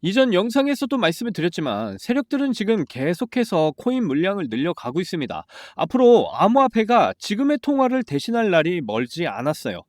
이전 영상에서도 말씀을 드렸지만 세력들은 지금 계속해서 코인 물량을 늘려가고 있습니다. 앞으로 암호화폐가 지금의 통화를 대신할 날이 멀지 않았어요.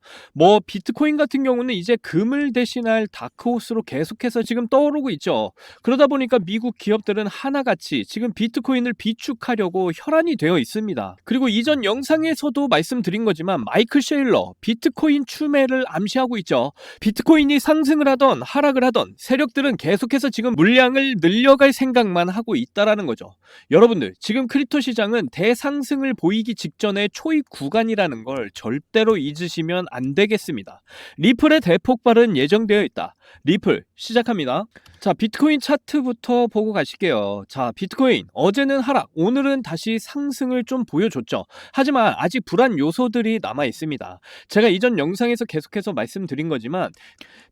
비트코인 같은 경우는 이제 금을 대신할 다크호스로 계속해서 지금 떠오르고 있죠. 그러다 보니까 미국 기업들은 하나같이 지금 비트코인을 비축하려고 혈안이 되어 있습니다. 그리고 이전 영상에서도 말씀드린 거지만 마이클 셰일러 비트코인 추매를 암시하고 있죠. 비트코인이 상승을 하던 하락을 하던 세력들은 계속해서 지금 물량을 늘려갈 생각만 하고 있다라는 거죠. 여러분들, 지금 크립토 시장은 대상승을 보이기 직전의 초입 구간이라는 걸 절대로 잊으시면 안 되겠습니다. 리플의 대폭발은 예정되어 있다. 리플 시작합니다. 자, 비트코인 차트부터 보고 가실게요. 자, 비트코인 어제는 하락, 오늘은 다시 상승을 좀 보여줬죠. 하지만 아직 불안 요소들이 남아 있습니다. 제가 이전 영상에서 계속해서 말씀드린 거지만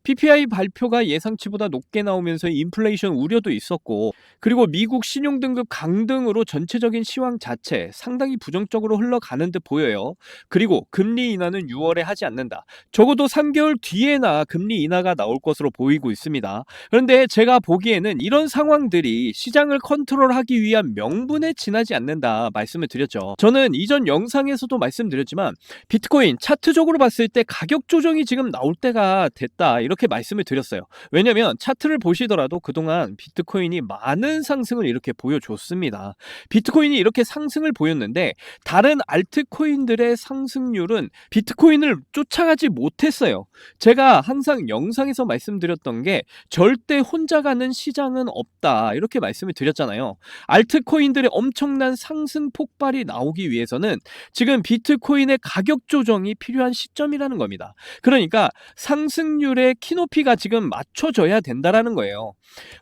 PPI 발표가 예상치보다 높게 나오면서 인플레이션 우려도 있었고, 그리고 미국 신용등급 강등으로 전체적인 시황 자체 상당히 부정적으로 흘러가는 듯 보여요. 그리고 금리 인하는 6월에 하지 않는다. 적어도 3개월 뒤에나 금리 인하가 나올 것으로 보이고 있습니다. 그런데 제가 보기에는 이런 상황들이 시장을 컨트롤하기 위한 명분에 지나지 않는다 말씀을 드렸죠. 저는 이전 영상에서도 말씀드렸지만 비트코인 차트적으로 봤을 때 가격 조정이 지금 나올 때가 됐다 이렇게 말씀을 드렸어요. 왜냐면 차트를 보시더라도 그동안 비트코인이 많은 상승을 이렇게 보여줬습니다. 비트코인이 이렇게 상승을 보였는데 다른 알트코인들의 상승률은 비트코인을 쫓아가지 못했어요. 제가 항상 영상에서 말씀드렸던 게 절대 혼자 가는 시장은 없다 이렇게 말씀을 드렸잖아요. 알트코인들의 엄청난 상승 폭발이 나오기 위해서는 지금 비트코인의 가격 조정이 필요한 시점이라는 겁니다. 그러니까 상승률의 키높이가 지금 맞춰져야 된다라는 거예요.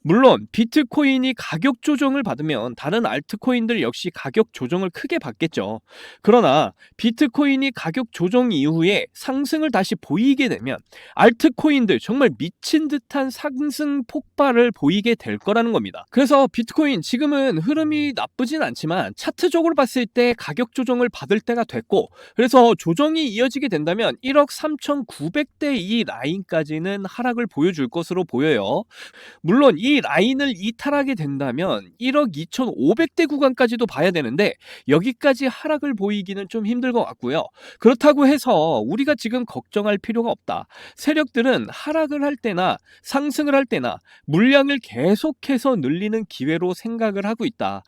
물론 비트코인이 가격 조정을 받으면 다른 알트코인들 역시 가격 조정을 크게 받겠죠. 그러나 비트코인이 가격 조정 이후에 상승을 다시 보이게 되면 알트코인들 정말 미친 듯한 상승 폭발을 보이게 될 거라는 겁니다. 그래서 비트코인 지금은 흐름이 나쁘진 않지만 차트적으로 봤을 때 가격 조정을 받을 때가 됐고, 그래서 조정이 이어지게 된다면 1억 3,900대 이 라인까지는 하락을 보여줄 것으로 보여요. 물론 이 라인을 이탈하게 된다면 1억 2,500대 구간까지도 봐야 되는데 여기까지 하락을 보이기는 좀 힘들 것 같고요. 그렇다고 해서 우리가 지금 걱정할 필요가 없다. 세력들은 하락을 할 때나 상승을 할 때나 물량을 계속해서 늘리는 기회로 생각을 하고 있다.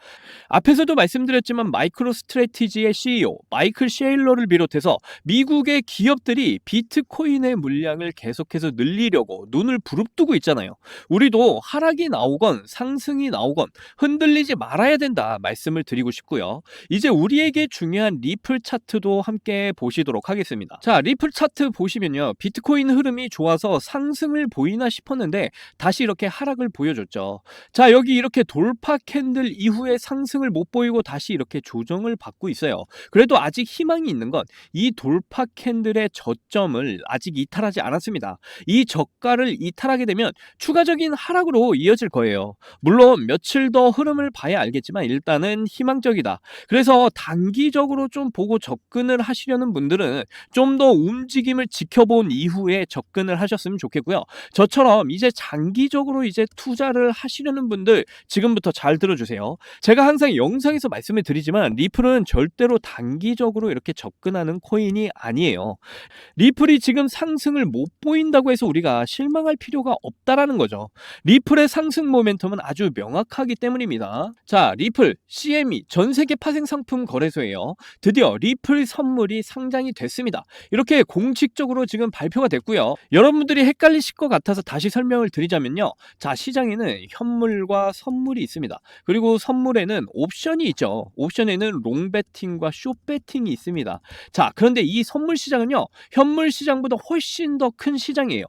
앞에서도 말씀드렸지만 마이크로 스트래티지의 CEO 마이클 셰일러를 비롯해서 미국의 기업들이 비트코인의 물량을 계속해서 늘리려고 눈을 부릅뜨고 있잖아요. 우리도 하락이 나오건 상승이 나오건 흔들리지 말아야 된다 말씀을 드리고 싶고요. 이제 우리에게 중요한 리플 차트도 함께 보시도록 하겠습니다. 자, 리플 차트 보시면요. 비트코인 흐름이 좋아서 상승을 보이나 싶었는데 다시 이렇게 하락을 보여줬죠. 자, 여기 이렇게 돌파 캔들 이후에 상승을 못 보이고 다시 이렇게 조정을 받고 있어요. 그래도 아직 희망이 있는 건 이 돌파 캔들의 저점을 아직 이탈하지 않았습니다. 이 저가를 이탈하게 되면 추가적인 하락으로 이어질 거예요. 물론 며칠 더 흐름을 봐야 알겠지만 일단은 희망적이다. 그래서 단기적으로 좀 보고 접근을 하시려는 분들은 좀 더 움직임을 지켜본 이후에 접근을 하셨으면 좋겠고요. 저처럼 이제 장기적으로 이제 투자를 하시려는 분들 지금부터 잘 들어주세요. 제가 항상 영상에서 말씀을 드리지만 리플은 절대로 단기적으로 이렇게 접근하는 코인이 아니에요. 리플이 지금 상승을 못 보인다고 해서 우리가 실망할 필요가 없다라는 거죠. 리플의 상승 모멘텀은 아주 명확하기 때문입니다. 자, 리플 CME 전 세계 파생 상품 거래소예요. 드디어 리플 선물이 상장이 됐습니다. 이렇게 공식적으로 지금 발표가 됐고요. 여러분들이 헷갈리실 것 같아서 다시 설명을 드리자면요. 자, 시장에는 현물과 선물이 있습니다. 그리고 선물에는 옵션이 있죠. 옵션에는 롱배팅과 숏배팅이 있습니다. 자, 그런데 이 선물 시장은요. 현물 시장보다 훨씬 더 큰 시장이에요.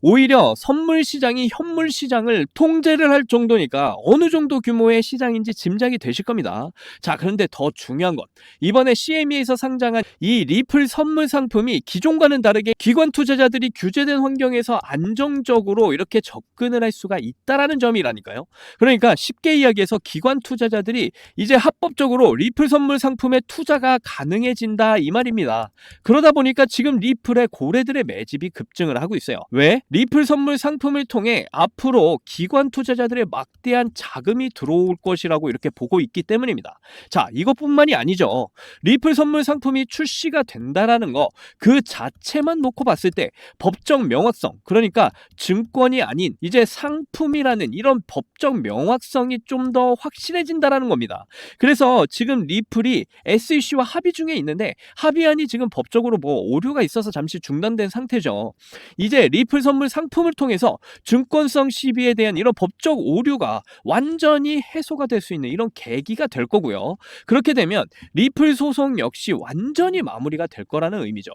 오히려 선물 시장이 현물 시장을 통제를 할 정도니까 어느 정도 규모의 시장인지 짐작이 되실 겁니다. 자, 그런데 더 중요한 건 이번에 CME에서 상장한 이 리플 선물 상품이 기존과는 다르게 기관 투자자들이 규제된 환경에서 안정적으로 이렇게 접근을 할 수가 있다라는 점이라니까요. 그러니까 쉽게 이야기해서 기관 투자자들이 이제 합법적으로 리플 선물 상품에 투자가 가능해진다 이 말입니다. 그러다 보니까 지금 리플의 고래들의 매집이 급증을 하고 있어요. 왜? 리플 선물 상품을 통해 앞으로 앞으로 기관 투자자들의 막대한 자금이 들어올 것이라고 이렇게 보고 있기 때문입니다. 자, 이것뿐만이 아니죠. 리플 선물 상품이 출시가 된다라는 거 그 자체만 놓고 봤을 때 법적 명확성, 그러니까 증권이 아닌 이제 상품이라는 이런 법적 명확성이 좀 더 확실해진다라는 겁니다. 그래서 지금 리플이 SEC와 합의 중에 있는데 합의안이 지금 법적으로 뭐 오류가 있어서 잠시 중단된 상태죠. 이제 리플 선물 상품을 통해서 증권성 시비에 대한 이런 법적 오류가 완전히 해소가 될 수 있는 이런 계기가 될 거고요. 그렇게 되면 리플 소송 역시 완전히 마무리가 될 거라는 의미죠.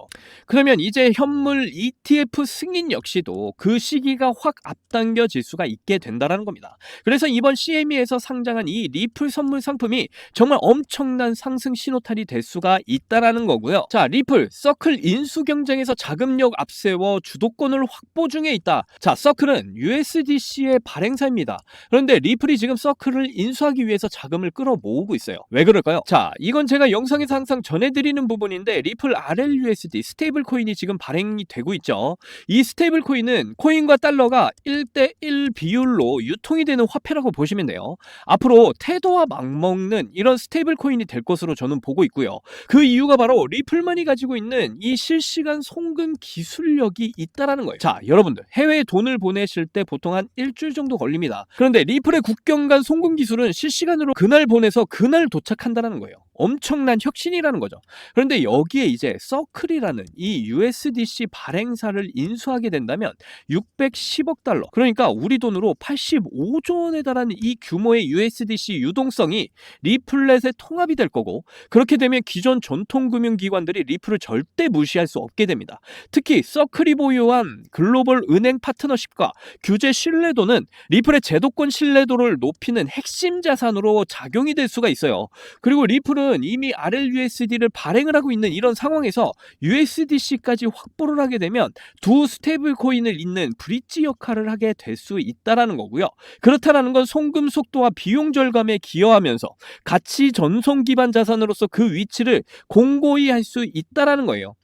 그러면 이제 현물 ETF 승인 역시도 그 시기가 확 앞당겨질 수가 있게 된다는 겁니다. 그래서 이번 CME에서 상장한 이 리플 선물 상품이 정말 엄청난 상승 신호탄이 될 수가 있다라는 거고요. 자, 리플 서클 인수 경쟁에서 자금력 앞세워 주도권을 확보 중에 있다. 자, 서클은 USDC의 발행사입니다. 그런데 리플이 지금 서클을 인수하기 위해서 자금을 끌어모으고 있어요. 왜 그럴까요? 자, 이건 제가 영상에서 항상 전해드리는 부분인데 리플 RLUSD 스테이블 코인이 지금 발행이 되고 있죠. 이 스테이블 코인은 코인과 달러가 1대1 비율로 유통이 되는 화폐라고 보시면 돼요. 앞으로 테더와 맞먹는 이런 스테이블 코인이 될 것으로 저는 보고 있고요. 그 이유가 바로 리플만이 가지고 있는 이 실시간 송금 기술력이 있다라는 거예요. 자, 여러분들 해외에 돈을 보내실 때 보통 한 일주일 정도 걸립니다. 그런데 리플의 국경 간 송금 기술은 실시간으로 그날 보내서 그날 도착한다는 거예요. 엄청난 혁신이라는 거죠. 그런데 여기에 이제 서클이라는 이 USDC 발행사를 인수하게 된다면 610억 달러, 그러니까 우리 돈으로 85조 원에 달하는 이 규모의 USDC 유동성이 리플렛에 통합이 될 거고, 그렇게 되면 기존 전통금융기관들이 리플을 절대 무시할 수 없게 됩니다. 특히 서클이 보유한 글로벌 은행 파트너십과 규제 신뢰도는 리플의 제도권 신뢰도를 높이는 핵심 자산으로 작용이 될 수가 있어요. 그리고 리플은 이미 RLUSD를 발행을 하고 있는 이런 상황에서 USDC까지 확보를 하게 되면 두 스테이블 코인을 잇는 브릿지 역할을 하게 될 수 있다라는 거고요. 그렇다라는 건 송금 속도와 비용 절감에 기여하면서 가치 전송 기반 자산으로서 그 위치를 공고히 할 수 있다라는 거예요.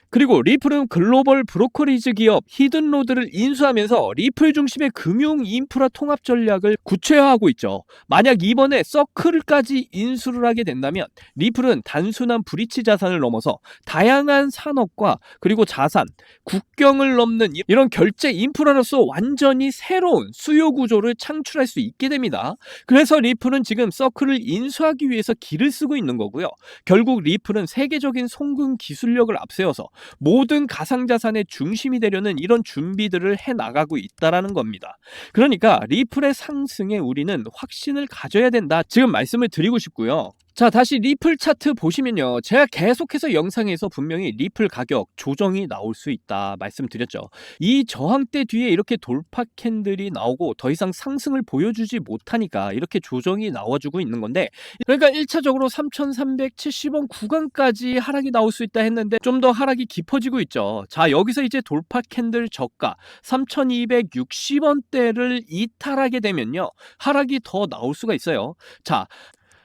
그리고 리플은 글로벌 브로커리지 기업 히든로드를 인수하면서 리플 중심의 금융 인프라 통합 전략을 구체화하고 있죠. 만약 이번에 서클까지 인수를 하게 된다면 리플은 단순한 브릿지 자산을 넘어서 다양한 산업과 그리고 자산, 국경을 넘는 이런 결제 인프라로서 완전히 새로운 수요 구조를 창출할 수 있게 됩니다. 그래서 리플은 지금 서클을 인수하기 위해서 길을 쓰고 있는 거고요. 결국 리플은 세계적인 송금 기술력을 앞세워서 모든 가상자산의 중심이 되려는 이런 준비들을 해나가고 있다라는 겁니다. 그러니까 리플의 상승에 우리는 확신을 가져야 된다, 지금 말씀을 드리고 싶고요. 자, 다시 리플 차트 보시면요, 제가 계속해서 영상에서 분명히 리플 가격 조정이 나올 수 있다 말씀드렸죠. 이 저항대 뒤에 이렇게 돌파 캔들이 나오고 더 이상 상승을 보여주지 못하니까 이렇게 조정이 나와주고 있는 건데, 그러니까 1차적으로 3,370원 구간까지 하락이 나올 수 있다 했는데 좀 더 하락이 깊어지고 있죠. 자, 여기서 이제 돌파 캔들 저가 3,260원대를 이탈하게 되면요, 하락이 더 나올 수가 있어요. 자,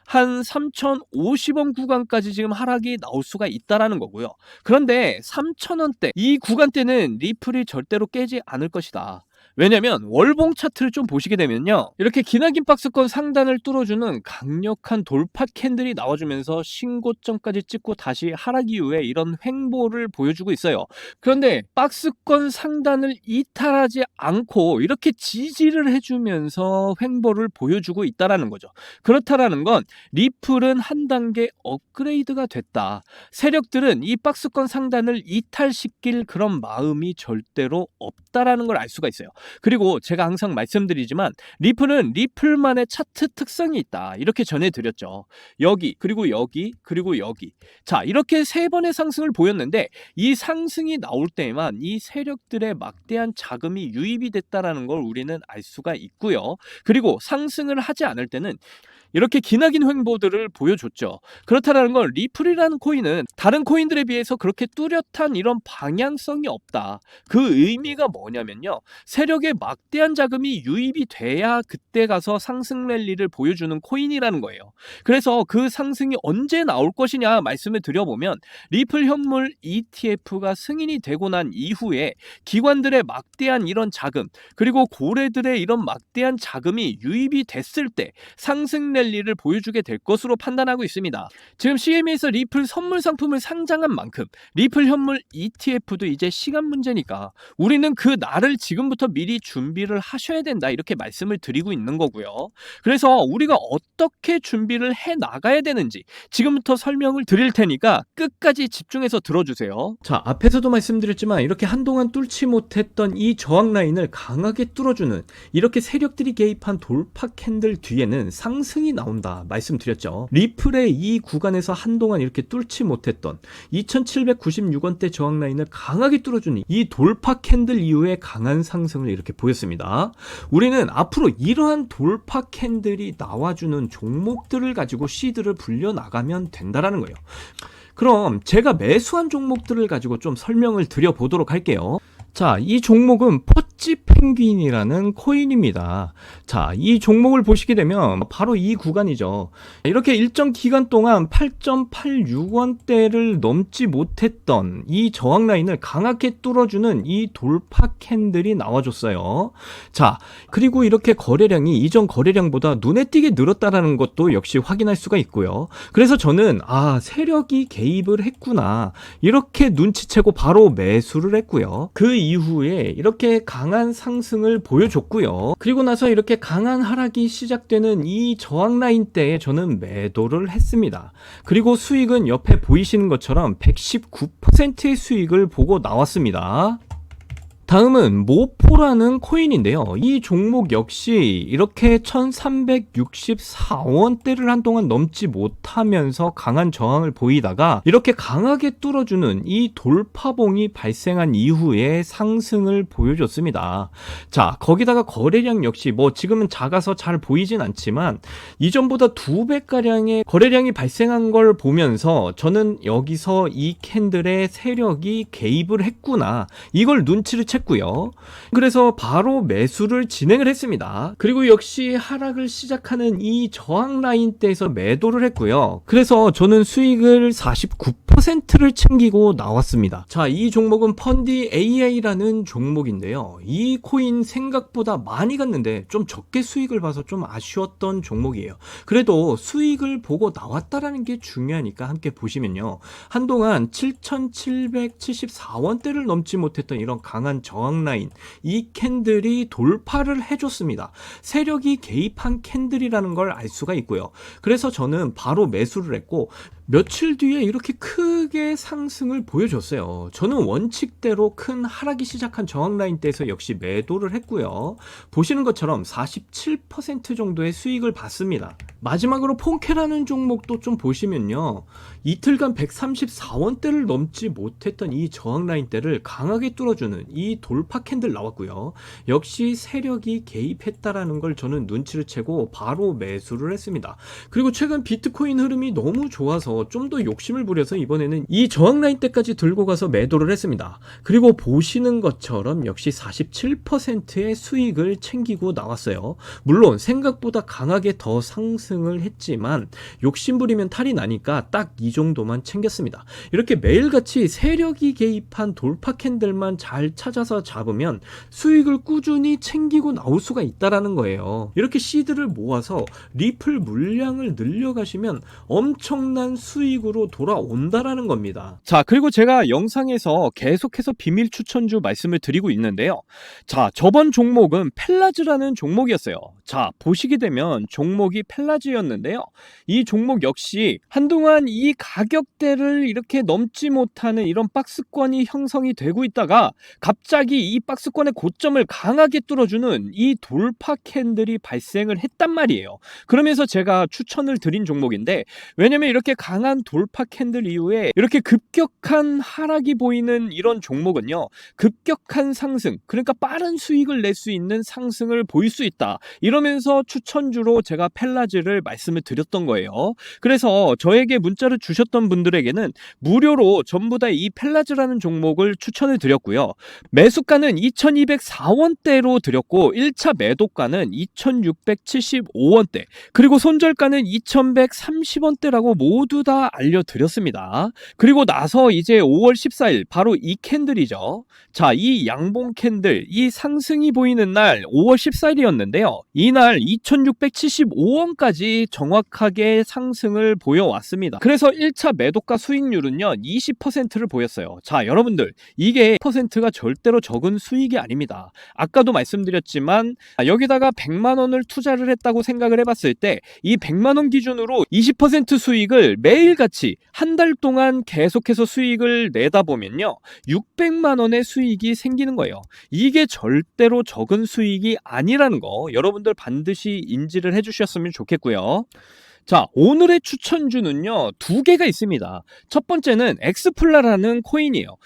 한 3,050원 구간까지 지금 하락이 나올 수가 있다라는 거고요. 그런데 3,000원대 이 구간대는 리플이 절대로 깨지 않을 것이다. 왜냐면 월봉 차트를 좀 보시게 되면요, 이렇게 기나긴 박스권 상단을 뚫어주는 강력한 돌파 캔들이 나와주면서 신고점까지 찍고 다시 하락 이후에 이런 횡보를 보여주고 있어요. 그런데 박스권 상단을 이탈하지 않고 이렇게 지지를 해주면서 횡보를 보여주고 있다라는 거죠. 그렇다라는 건 리플은 한 단계 업그레이드가 됐다. 세력들은 이 박스권 상단을 이탈시킬 그런 마음이 절대로 없다라는 걸 알 수가 있어요. 그리고 제가 항상 말씀드리지만 리플은 리플만의 차트 특성이 있다, 이렇게 전해드렸죠. 여기, 그리고 여기, 그리고 여기. 자, 이렇게 세 번의 상승을 보였는데 이 상승이 나올 때에만 이 세력들의 막대한 자금이 유입이 됐다라는 걸 우리는 알 수가 있고요. 그리고 상승을 하지 않을 때는 이렇게 기나긴 횡보들을 보여줬죠. 그렇다는 건 리플이라는 코인은 다른 코인들에 비해서 그렇게 뚜렷한 이런 방향성이 없다. 그 의미가 뭐냐면요, 세력 세력의 막대한 자금이 유입이 돼야 그때 가서 상승 랠리를 보여주는 코인이라는 거예요. 그래서 그 상승이 언제 나올 것이냐 말씀을 드려보면 리플 현물 ETF가 승인이 되고 난 이후에 기관들의 막대한 이런 자금 그리고 고래들의 이런 막대한 자금이 유입이 됐을 때 상승 랠리를 보여주게 될 것으로 판단하고 있습니다. 지금 CME에서 리플 선물 상품을 상장한 만큼 리플 현물 ETF도 이제 시간 문제니까 우리는 그 날을 지금부터 미리 준비를 하셔야 된다 이렇게 말씀을 드리고 있는 거고요. 그래서 우리가 어떻게 준비를 해 나가야 되는지 지금부터 설명을 드릴 테니까 끝까지 집중해서 들어주세요. 자, 앞에서도 말씀드렸지만 이렇게 한동안 뚫지 못했던 이 저항 라인을 강하게 뚫어주는 이렇게 세력들이 개입한 돌파 캔들 뒤에는 상승이 나온다 말씀드렸죠. 리플의 이 구간에서 한동안 이렇게 뚫지 못했던 2796원대 저항 라인을 강하게 뚫어주는 이 돌파 캔들 이후에 강한 상승을 이렇게 보였습니다. 우리는 앞으로 이러한 돌파 캔들이 나와주는 종목들을 가지고 시드를 불려나가면 된다라는 거예요. 그럼 제가 매수한 종목들을 가지고 좀 설명을 드려보도록 할게요. 자, 이 종목은 퍼찌 펭귄이라는 코인입니다. 자, 이 종목을 보시게 되면 바로 이 구간이죠. 이렇게 일정 기간 동안 8.86원대를 넘지 못했던 이 저항 라인을 강하게 뚫어주는 이 돌파 캔들이 나와줬어요. 자, 그리고 이렇게 거래량이 이전 거래량보다 눈에 띄게 늘었다는 것도 역시 확인할 수가 있고요. 그래서 저는 세력이 개입을 했구나 이렇게 눈치채고 바로 매수를 했고요. 그 이후에 이렇게 강한 상승을 보여줬고요. 그리고 나서 이렇게 강한 하락이 시작되는 이 저항 라인 때에 저는 매도를 했습니다. 그리고 수익은 옆에 보이시는 것처럼 119%의 수익을 보고 나왔습니다. 다음은 모포라는 코인인데요. 이 종목 역시 이렇게 1364원대를 한동안 넘지 못하면서 강한 저항을 보이다가 이렇게 강하게 뚫어주는 이 돌파봉이 발생한 이후에 상승을 보여줬습니다. 자, 거기다가 거래량 역시 지금은 작아서 잘 보이진 않지만 이전보다 2배가량의 거래량이 발생한 걸 보면서 저는 여기서 이 캔들의 세력이 개입을 했구나 이걸 눈치를 챘고요. 그래서 바로 매수를 진행을 했습니다. 그리고 역시 하락을 시작하는 이 저항 라인대에서 매도를 했고요. 그래서 저는 수익을 49%를 챙기고 나왔습니다. 자, 이 종목은 펀디 AI라는 종목인데요. 이 코인 생각보다 많이 갔는데 좀 적게 수익을 봐서 좀 아쉬웠던 종목이에요. 그래도 수익을 보고 나왔다라는 게 중요하니까 함께 보시면요. 한동안 7,774원대를 넘지 못했던 이런 강한 저항 라인 이 캔들이 돌파를 해줬습니다. 세력이 개입한 캔들이라는 걸 알 수가 있고요. 그래서 저는 바로 매수를 했고 며칠 뒤에 이렇게 크게 상승을 보여줬어요. 저는 원칙대로 큰 하락이 시작한 저항 라인대에서 역시 매도를 했고요. 보시는 것처럼 47% 정도의 수익을 봤습니다. 마지막으로 폰케라는 종목도 좀 보시면요. 이틀간 134원대를 넘지 못했던 이 저항 라인대를 강하게 뚫어주는 이 돌파 캔들 나왔고요. 역시 세력이 개입했다라는 걸 저는 눈치를 채고 바로 매수를 했습니다. 그리고 최근 비트코인 흐름이 너무 좋아서 좀 더 욕심을 부려서 이번에는 이 저항 라인 때까지 들고 가서 매도를 했습니다. 그리고 보시는 것처럼 역시 47%의 수익을 챙기고 나왔어요. 물론 생각보다 강하게 더 상승을 했지만 욕심 부리면 탈이 나니까 딱 이 정도만 챙겼습니다. 이렇게 매일같이 세력이 개입한 돌파 캔들만 잘 찾아서 잡으면 수익을 꾸준히 챙기고 나올 수가 있다라는 거예요. 이렇게 시드를 모아서 리플 물량을 늘려가시면 엄청난 수익으로 돌아온다라는 겁니다. 자, 그리고 제가 영상에서 계속해서 비밀 추천주 말씀을 드리고 있는데요. 자, 저번 종목은 펠라즈라는 종목이었어요. 자, 보시게 되면 종목이 펠라즈였는데요. 이 종목 역시 한동안 이 가격대를 이렇게 넘지 못하는 이런 박스권이 형성이 되고 있다가 갑자기 이 박스권의 고점을 강하게 뚫어주는 이 돌파 캔들이 발생을 했단 말이에요. 그러면서 제가 추천을 드린 종목인데 왜냐면 이렇게 강한 돌파 캔들 이후에 이렇게 급격한 하락이 보이는 이런 종목은요, 급격한 상승, 그러니까 빠른 수익을 낼 수 있는 상승을 보일 수 있다, 이러면서 추천주로 제가 펠라즈를 말씀을 드렸던 거예요. 그래서 저에게 문자를 주셨던 분들에게는 무료로 전부 다 이 펠라즈라는 종목을 추천을 드렸고요. 매수가는 2204원대로 드렸고 1차 매도가는 2675원대, 그리고 손절가는 2130원대라고 모두 다 알려드렸습니다. 그리고 나서 이제 5월 14일 바로 이 캔들이죠. 자, 이 양봉 캔들, 이 상승이 보이는 날 5월 14일이었는데요. 이날 2675원까지 정확하게 상승을 보여왔습니다. 그래서 1차 매도가 수익률은요 20%를 보였어요. 자, 여러분들, 이게 10%가 절대로 적은 수익이 아닙니다. 아까도 말씀드렸지만 여기다가 100만원을 투자를 했다고 생각을 해봤을 때 이 100만원 기준으로 20% 수익을 매일같이 한 달 동안 계속해서 수익을 내다 보면요 600만원의 수익이 생기는 거예요. 이게 절대로 적은 수익이 아니라는 거 여러분들 반드시 인지를 해주셨으면 좋겠고요. 자, 오늘의 추천주는요 2개가 있습니다. 첫 번째는 엑스플라라는 코인이에요.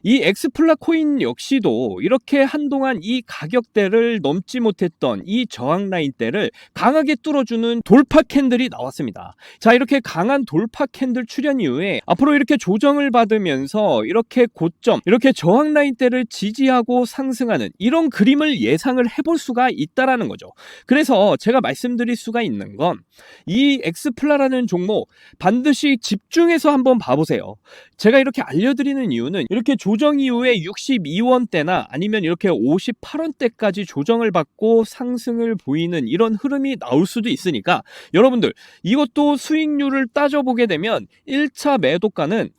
이 엑스플라 코인 역시도 이렇게 한동안 이 가격대를 넘지 못했던 이 저항 라인대를 강하게 뚫어주는 돌파 캔들이 나왔습니다. 자, 이렇게 강한 돌파 캔들 출현 이후에 앞으로 이렇게 조정을 받으면서 이렇게 고점, 이렇게 저항 라인대를 지지하고 상승하는 이런 그림을 예상을 해볼 수가 있다라는 거죠. 그래서 제가 말씀드릴 수가 있는 건 이 엑스플라라는 종목 반드시 집중해서 한번 봐보세요. 제가 이렇게 알려드리는 이유는 이렇게 조정 이후에 62원대나 아니면 이렇게 58원대까지 조정을 받고 상승을 보이는 이런 흐름이 나올 수도 있으니까 여러분들, 이것도 수익률을 따져보게 되면 1차 매도가는,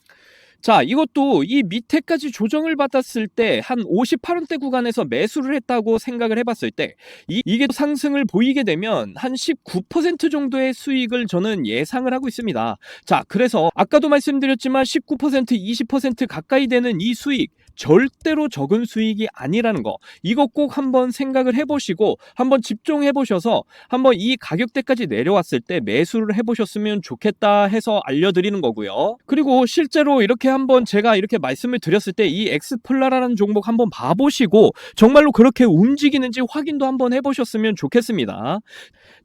자, 이것도 이 밑에까지 조정을 받았을 때 한 58원대 구간에서 매수를 했다고 생각을 해봤을 때 이게 상승을 보이게 되면 한 19% 정도의 수익을 저는 예상을 하고 있습니다. 자, 그래서 아까도 말씀드렸지만 19%, 20% 가까이 되는 이 수익 절대로 적은 수익이 아니라는 거, 이거 꼭 한번 생각을 해보시고 한번 집중해 보셔서 한번 이 가격대까지 내려왔을 때 매수를 해보셨으면 좋겠다 해서 알려드리는 거고요. 그리고 실제로 이렇게 한번 제가 이렇게 말씀을 드렸을 때 이 엑스플라라는 종목 한번 봐보시고 정말로 그렇게 움직이는지 확인도 한번 해보셨으면 좋겠습니다.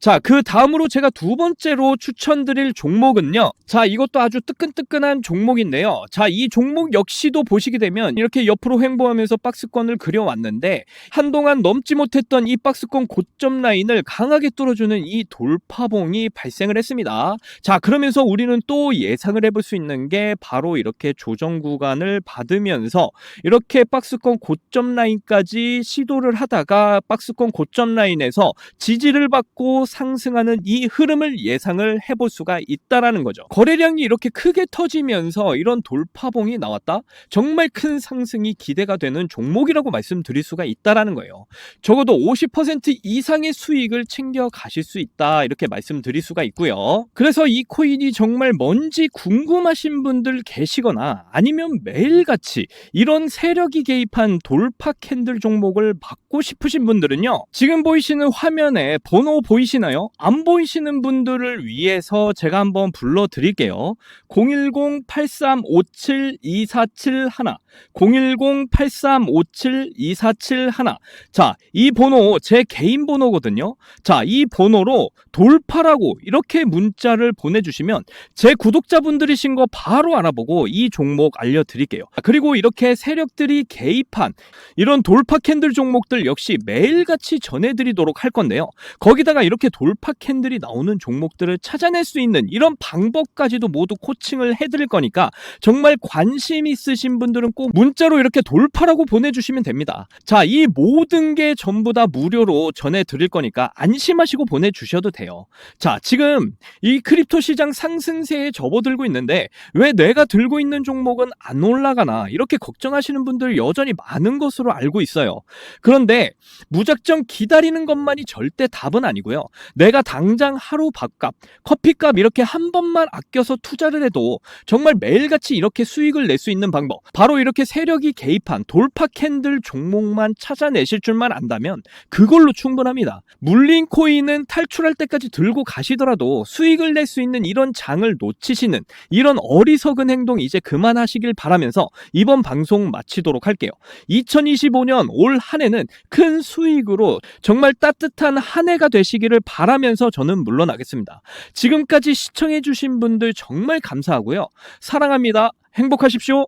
자, 그 다음으로 제가 두 번째로 추천드릴 종목은요, 자, 이것도 아주 뜨끈뜨끈한 종목인데요. 자, 이 종목 역시도 보시게 되면 이렇게 옆으로 횡보하면서 박스권을 그려왔는데 한동안 넘지 못했던 이 박스권 고점 라인을 강하게 뚫어주는 이 돌파봉이 발생을 했습니다. 자, 그러면서 우리는 또 예상을 해볼 수 있는 게 바로 이렇게 조정 구간을 받으면서 이렇게 박스권 고점 라인까지 시도를 하다가 박스권 고점 라인에서 지지를 받고 상승하는 이 흐름을 예상을 해볼 수가 있다라는 거죠. 거래량이 이렇게 크게 터지면서 이런 돌파봉이 나왔다? 정말 큰 상승이 기대가 되는 종목이라고 말씀드릴 수가 있다라는 거예요. 적어도 50% 이상의 수익을 챙겨 가실 수 있다, 이렇게 말씀드릴 수가 있고요. 그래서 이 코인이 정말 뭔지 궁금하신 분들 계시거나 아니면 매일같이 이런 세력이 개입한 돌파 캔들 종목을 받고 싶으신 분들은요, 지금 보이시는 화면에 번호 보이시나요? 안 보이시는 분들을 위해서 제가 한번 불러드릴게요. 010-8357-2471 010-8357-2471. 자, 이 번호 제 개인 번호거든요. 자, 이 번호로 돌파라고 이렇게 문자를 보내주시면 제 구독자분들이신 거 바로 알아보고 이 종목 알려드릴게요. 그리고 이렇게 세력들이 개입한 이런 돌파 캔들 종목들 역시 매일같이 전해드리도록 할 건데요. 거기다가 이렇게 돌파 캔들이 나오는 종목들을 찾아낼 수 있는 이런 방법까지도 모두 코칭을 해드릴 거니까 정말 관심 있으신 분들은 꼭 문자로 이렇게 돌파라고 보내주시면 됩니다. 자, 이 모든 게 전부 다 무료로 전해드릴 거니까 안심하시고 보내주셔도 돼요. 자, 지금 이 크립토 시장 상승세에 접어들고 있는데 왜 내가 들고 있는 종목은 안 올라가나 이렇게 걱정하시는 분들 여전히 많은 것으로 알고 있어요. 그런데 그런데 무작정 기다리는 것만이 절대 답은 아니고요. 내가 당장 하루 밥값, 커피값 이렇게 한 번만 아껴서 투자를 해도 정말 매일같이 이렇게 수익을 낼 수 있는 방법, 바로 이렇게 세력이 개입한 돌파 캔들 종목만 찾아내실 줄만 안다면 그걸로 충분합니다. 물린 코인은 탈출할 때까지 들고 가시더라도 수익을 낼 수 있는 이런 장을 놓치시는 이런 어리석은 행동 이제 그만하시길 바라면서 이번 방송 마치도록 할게요. 2025년 올 한 해는 큰 수익으로 정말 따뜻한 한 해가 되시기를 바라면서 저는 물러나겠습니다. 지금까지 시청해주신 분들 정말 감사하고요. 사랑합니다. 행복하십시오.